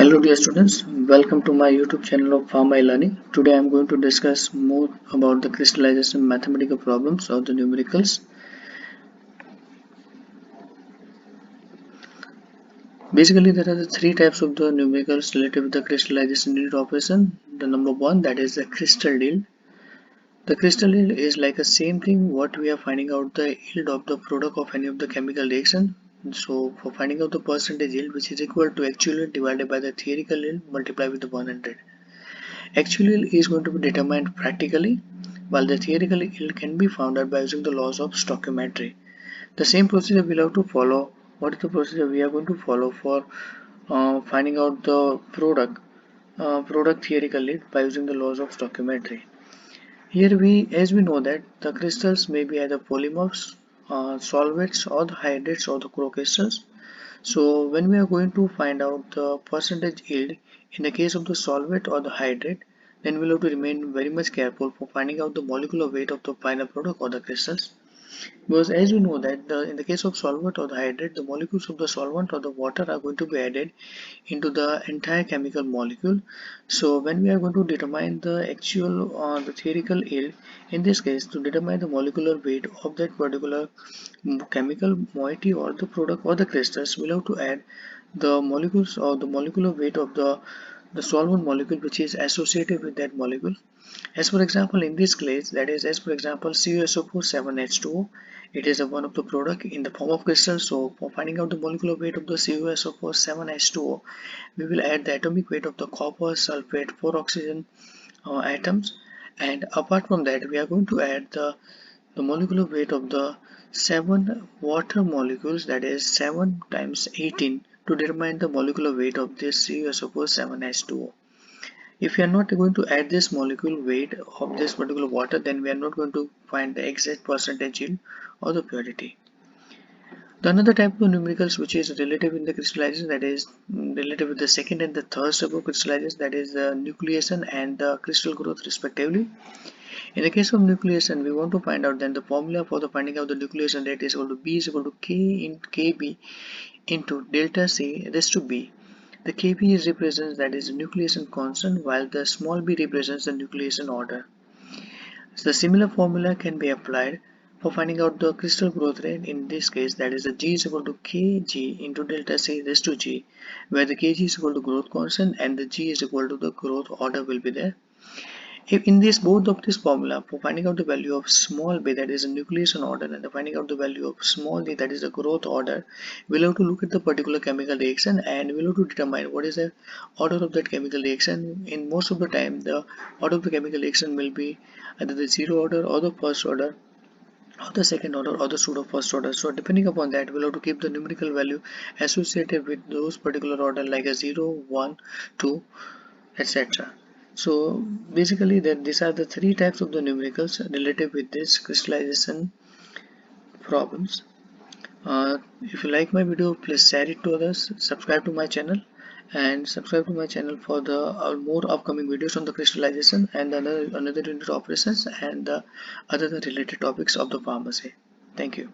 Hello dear students, welcome to my YouTube channel of Pharma Learning. Today I am going to discuss more about the crystallization mathematical problems of the numericals. Basically there are the three types of the numericals related with the crystallization unit operation. The number one, that is the crystal yield. The crystal yield is like the same thing what we are finding out the yield of the product of any of the chemical reaction. So for finding out the percentage yield, which is equal to actual yield divided by the theoretical yield multiplied with the 100. Actual yield is going to be determined practically, while the theoretical yield can be found out by using the laws of stoichiometry. The same procedure we'll have to follow. What is the procedure we are going to follow for finding out the product theoretical yield by using the laws of stoichiometry? Here as we know that the crystals may be either polymorphs, solvates, or the hydrates or the crystals. So when we are going to find out the percentage yield in the case of the solvent or the hydrate, then we'll have to remain very much careful for finding out the molecular weight of the final product or the crystals. Because as you know that in the case of solvent or the hydrate, the molecules of the solvent or the water are going to be added into the entire chemical molecule. So when we are going to determine the actual or the theoretical yield, in this case to determine the molecular weight of that particular chemical moiety or the product or the crystals, we'll have to add the molecules or the molecular weight of the solvent molecule which is associated with that molecule. As for example, in this case, that is as for example CuSO4 7H2O, it is one of the product in the form of crystal. So for finding out the molecular weight of the CuSO4 7H2O, we will add the atomic weight of the copper, sulfate, 4 oxygen atoms, and apart from that we are going to add the molecular weight of the 7 water molecules, that is 7 times 18, to determine the molecular weight of this CuSO4 7H2O. If we are not going to add this molecule weight of this particular water, then we are not going to find the exact percentage yield or the purity. The another type of numericals which is relative in the crystallization, that is relative with the second and the third step of crystallization, that is the nucleation and the crystal growth respectively. In the case of nucleation, we want to find out then the formula for the finding out the nucleation rate is equal to B is equal to K in KB into delta C raised to B. The Kb is represents that is nucleation constant, while the small b represents the nucleation order. So the similar formula can be applied for finding out the crystal growth rate. In this case, that is the G is equal to Kg into delta C raised to G, where the Kg is equal to growth constant and the G is equal to the growth order will be there. If in this both of this formula for finding out the value of small b, that is a nucleation order, and the finding out the value of small d, that is the growth order, we'll have to look at the particular chemical reaction and we'll have to determine what is the order of that chemical reaction. In most of the time, the order of the chemical reaction will be either the zero order or the first order or the second order or the pseudo first order. So depending upon that, we'll have to keep the numerical value associated with those particular order like a 0, 1, 2, etc. So basically these are the three types of the numericals related with this crystallization problems. If you like my video, please share it to others, subscribe to my channel, and subscribe to my channel for the more upcoming videos on the crystallization and another unit operations and the other related topics of the pharmacy. Thank you.